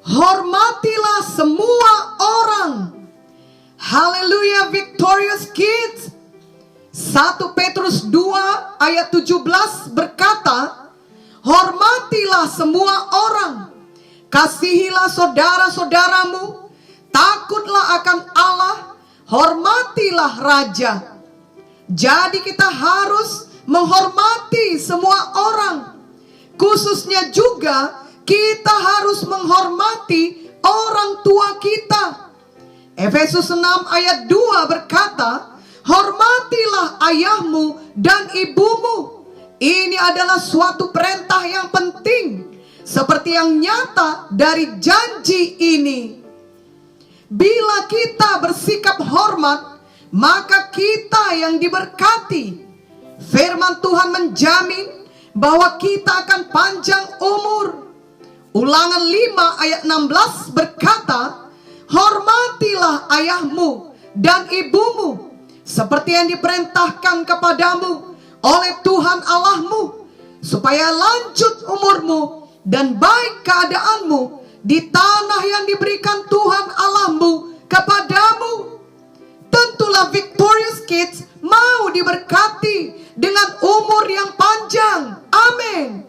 hormatilah semua orang. Haleluya, Victorious Kids. 1 Petrus 2 ayat 17 berkata, hormatilah semua orang, kasihilah saudara-saudaramu, takutlah akan Allah, hormatilah raja. Jadi kita harus menghormati semua orang. Khususnya juga kita harus menghormati orang tua kita. Efesus 6 ayat 2 berkata, hormatilah ayahmu dan ibumu. Ini adalah suatu perintah yang penting, seperti yang nyata dari janji ini. Bila kita bersikap hormat, maka kita yang diberkati. Firman Tuhan menjamin bahwa kita akan panjang umur. Ulangan 5 ayat 16 berkata, hormatilah ayahmu dan ibumu, seperti yang diperintahkan kepadamu oleh Tuhan Allahmu, supaya lanjut umurmu dan baik keadaanmu di tanah yang diberikan Tuhan Allahmu kepadamu. Tentulah Victorious Kids mau diberkati dengan umur yang panjang. Amin.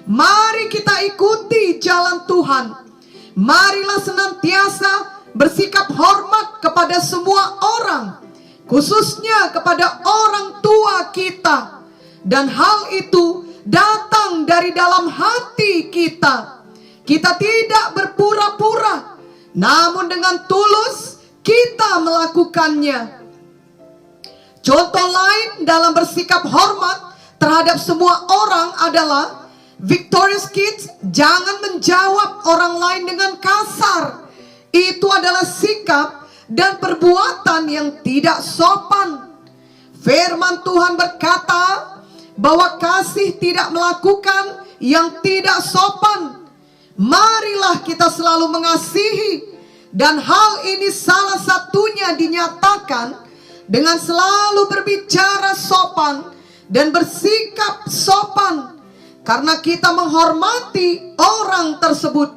Mari kita ikuti jalan Tuhan. Marilah senantiasa bersikap hormat kepada semua orang, khususnya kepada orang tua kita. Dan hal itu datang dari dalam hati kita. Kita tidak berpura-pura, namun dengan tulus kita melakukannya. Contoh lain dalam bersikap hormat terhadap semua orang adalah, Victorious Kids jangan menjawab orang lain dengan kasar. Itu adalah sikap dan perbuatan yang tidak sopan. Firman Tuhan berkata bahwa kasih tidak melakukan yang tidak sopan. Marilah kita selalu mengasihi, dan hal ini salah satunya dinyatakan dengan selalu berbicara sopan dan bersikap sopan, karena kita menghormati orang tersebut.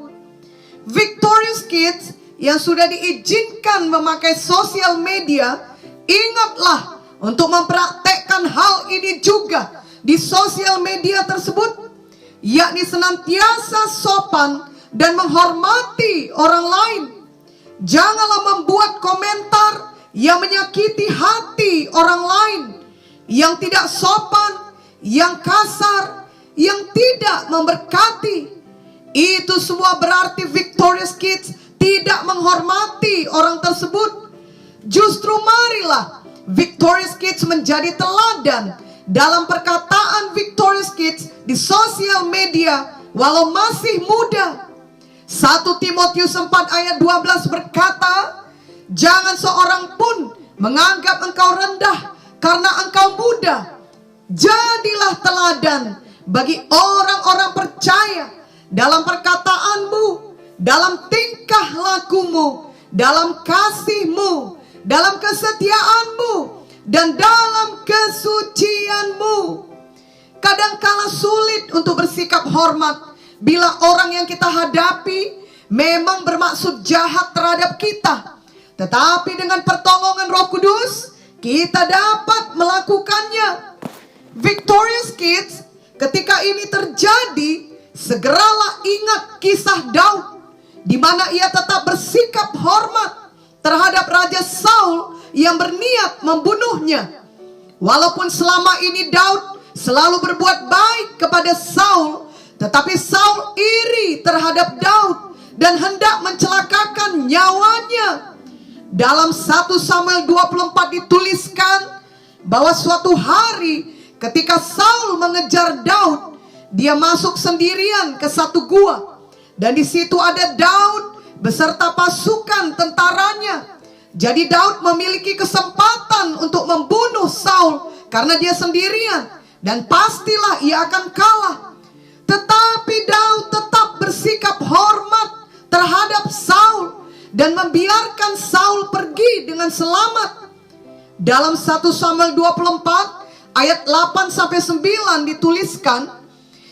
Victorious Kids yang sudah diizinkan memakai sosial media, ingatlah untuk mempraktekkan hal ini juga di sosial media tersebut, yakni senantiasa sopan dan menghormati orang lain. Janganlah membuat komentar yang menyakiti hati orang lain, yang tidak sopan, yang kasar, yang tidak memberkati. Itu semua berarti Victorious Kids tidak menghormati orang tersebut. Justru marilah Victorious Kids menjadi teladan dalam perkataan Victorious Kids di sosial media walau masih muda. 1 Timotius 4 ayat 12 berkata, jangan seorang pun menganggap engkau rendah karena engkau muda. Jadilah teladan bagi orang-orang percaya dalam perkataanmu, dalam tingkah lakumu, dalam kasihmu, dalam kesetiaanmu, dan dalam kesucianmu. Kadangkala sulit untuk bersikap hormat bila orang yang kita hadapi memang bermaksud jahat terhadap kita. Tetapi dengan pertolongan Roh Kudus, kita dapat melakukannya. Victorious Kids, ketika ini terjadi, segeralah ingat kisah Daud, di mana ia tetap bersikap hormat terhadap Raja Saul yang berniat membunuhnya. Walaupun selama ini Daud selalu berbuat baik kepada Saul, tetapi Saul iri terhadap Daud dan hendak mencelakakan nyawanya. Dalam 1 Samuel 24 dituliskan bahwa suatu hari ketika Saul mengejar Daud, dia masuk sendirian ke satu gua, dan di situ ada Daud beserta pasukan tentaranya. Jadi Daud memiliki kesempatan untuk membunuh Saul karena dia sendirian, dan pastilah ia akan kalah. Tetapi Daud tetap bersikap hormat terhadap Saul dan membiarkan Saul pergi dengan selamat. Dalam 1 Samuel 24 ayat 8-9 dituliskan,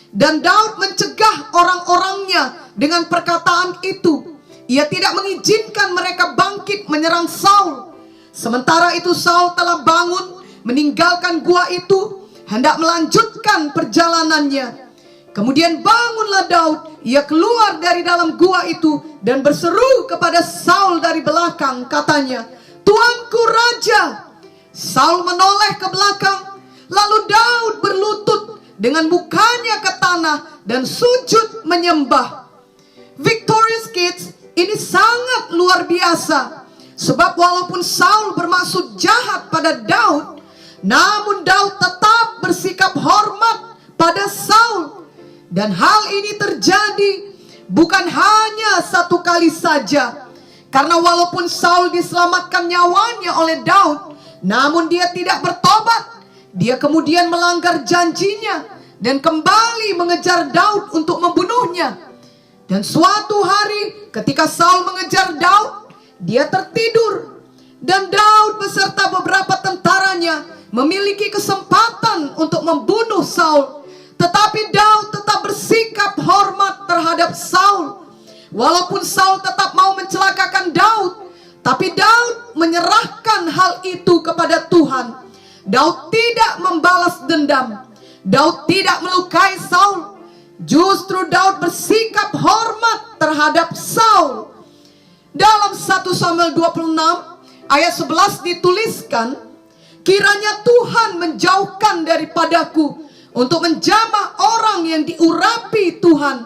dan Daud mencegah orang-orangnya dengan perkataan itu. Ia tidak mengizinkan mereka bangkit menyerang Saul. Sementara itu Saul telah bangun, meninggalkan gua itu, hendak melanjutkan perjalanannya. Kemudian bangunlah Daud, ia keluar dari dalam gua itu dan berseru kepada Saul dari belakang, katanya, "Tuanku Raja." Saul menoleh ke belakang, lalu Daud berlutut dengan mukanya ke tanah dan sujud menyembah. Victorious Kids, ini sangat luar biasa. Sebab walaupun Saul bermaksud jahat pada Daud, namun Daud tetap bersikap hormat pada Saul. Dan hal ini terjadi bukan hanya satu kali saja. Karena walaupun Saul diselamatkan nyawanya oleh Daud, namun dia tidak bertobat. Dia kemudian melanggar janjinya dan kembali mengejar Daud untuk membunuhnya. Dan suatu hari ketika Saul mengejar Daud, dia tertidur. Dan Daud beserta beberapa tentaranya memiliki kesempatan untuk membunuh Saul. Tetapi Daud tetap bersikap hormat terhadap Saul. Walaupun Saul tetap mau mencelakakan Daud, tapi Daud menyerahkan hal itu kepada Tuhan. Daud tidak membalas dendam. Daud tidak melukai Saul. Justru Daud bersikap hormat terhadap Saul. Dalam 1 Samuel 26 ayat 11 dituliskan, "Kiranya Tuhan menjauhkan daripadaku untuk menjamah orang yang diurapi Tuhan.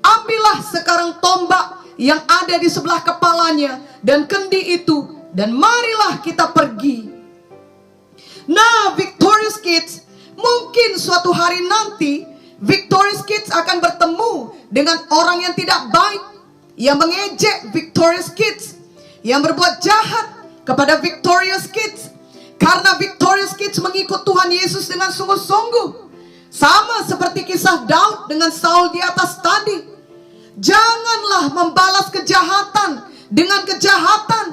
Ambillah sekarang tombak yang ada di sebelah kepalanya dan kendi itu, dan marilah kita pergi." Nah, Victorious Kids, mungkin suatu hari nanti Victorious Kids akan bertemu dengan orang yang tidak baik, yang mengejek Victorious Kids, yang berbuat jahat kepada Victorious Kids. Karena Victorious Kids mengikut Tuhan Yesus dengan sungguh-sungguh. Sama seperti kisah Daud dengan Saul di atas tadi. Janganlah membalas kejahatan dengan kejahatan.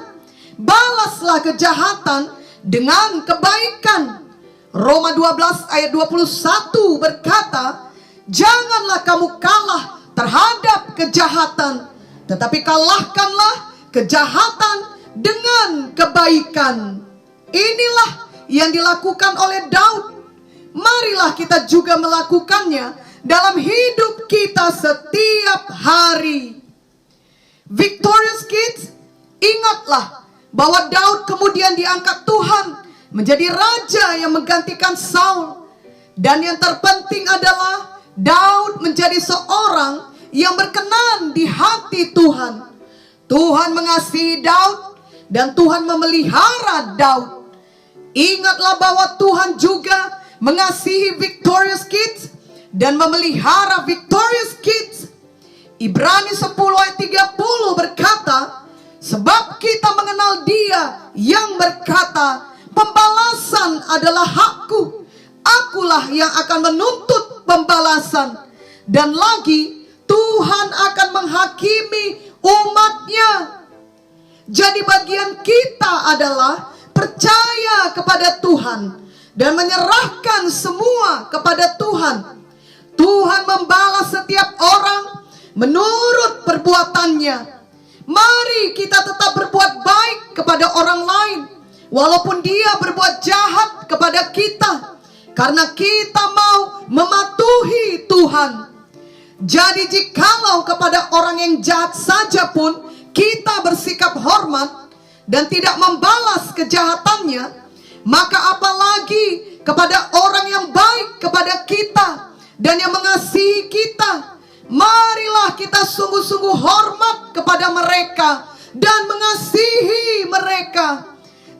Balaslah kejahatan dengan kebaikan. Roma 12 ayat 21 berkata, "Janganlah kamu kalah terhadap kejahatan, tetapi kalahkanlah kejahatan dengan kebaikan." Inilah yang dilakukan oleh Daud. Marilah kita juga melakukannya dalam hidup kita setiap hari. Victorious Kids, ingatlah bahwa Daud kemudian diangkat Tuhan menjadi raja yang menggantikan Saul. Dan yang terpenting adalah Daud menjadi seorang yang berkenan di hati Tuhan. Tuhan mengasihi Daud dan Tuhan memelihara Daud. Ingatlah bahwa Tuhan juga mengasihi Victorious Kids dan memelihara Victorious Kids. Ibrani 10 ayat 30 berkata, "Sebab kita mengenal Dia yang berkata, pembalasan adalah hakku. Akulah yang akan menuntut pembalasan. Dan lagi, Tuhan akan menghakimi umatnya." Jadi bagian kita adalah percaya kepada Tuhan dan menyerahkan semua kepada Tuhan. Tuhan membalas setiap orang menurut perbuatannya. Mari kita tetap berbuat baik kepada orang lain, walaupun dia berbuat jahat kepada kita, karena kita mau mematuhi Tuhan. Jadi jikalau kepada orang yang jahat saja pun kita bersikap hormat dan tidak membalas kejahatannya, maka apalagi kepada orang yang baik kepada kita dan yang mengasihi kita. Marilah kita sungguh-sungguh hormat kepada mereka dan mengasihi mereka.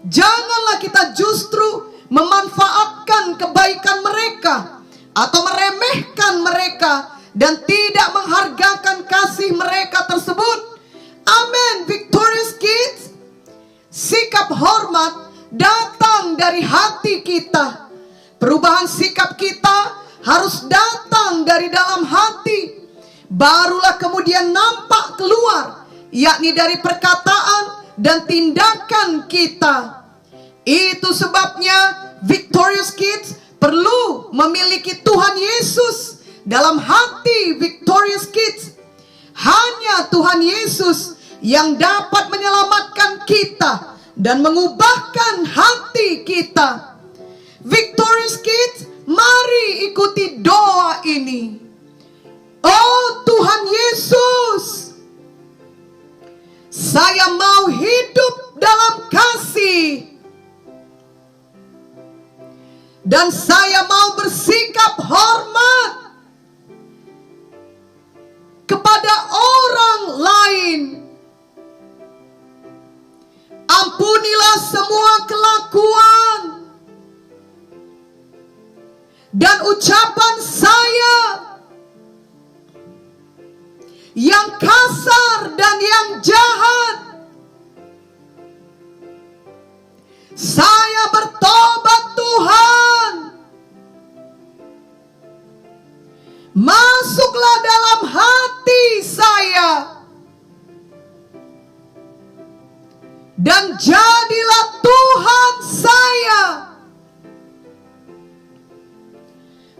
Janganlah kita justru memanfaatkan kebaikan mereka atau meremehkan mereka dan tidak menghargakan kasih mereka tersebut. Amin, Victorious Kids. Sikap hormat datang dari hati kita. Perubahan sikap kita harus datang dari dalam hati. Barulah kemudian nampak keluar, yakni dari perkataan dan tindakan kita. Itu sebabnya Victorious Kids perlu memiliki Tuhan Yesus dalam hati Victorious Kids. Hanya Tuhan Yesus yang dapat menyelamatkan kita dan mengubahkan hati kita. Victorious Kids, mari ikuti doa ini. Oh Tuhan Yesus, saya mau hidup dalam kasih, dan saya mau bersikap hormat kepada orang lain. Ampunilah semua kelakuan dan ucapan saya yang kasar dan yang jahat. Saya bertobat Tuhan. Masuklah dalam hati saya dan jadilah Tuhan saya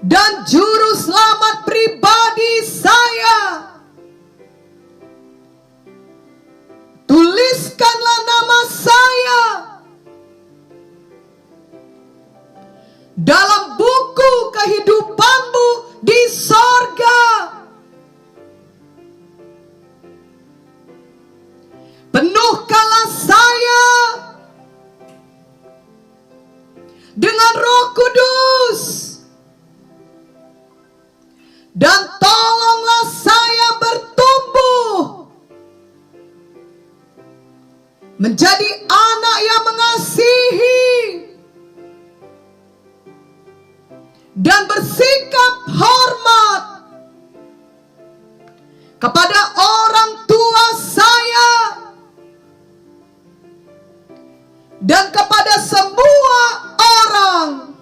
dan juru selamat pribadi saya. Tuliskanlah nama saya dalam buku kehidupan-Mu di sorga. Penuhkanlah saya dengan Roh Kudus, dan tolonglah saya bertumbuh menjadi anak yang mengasihi dan bersikap hormat kepada orang tua saya dan kepada semua orang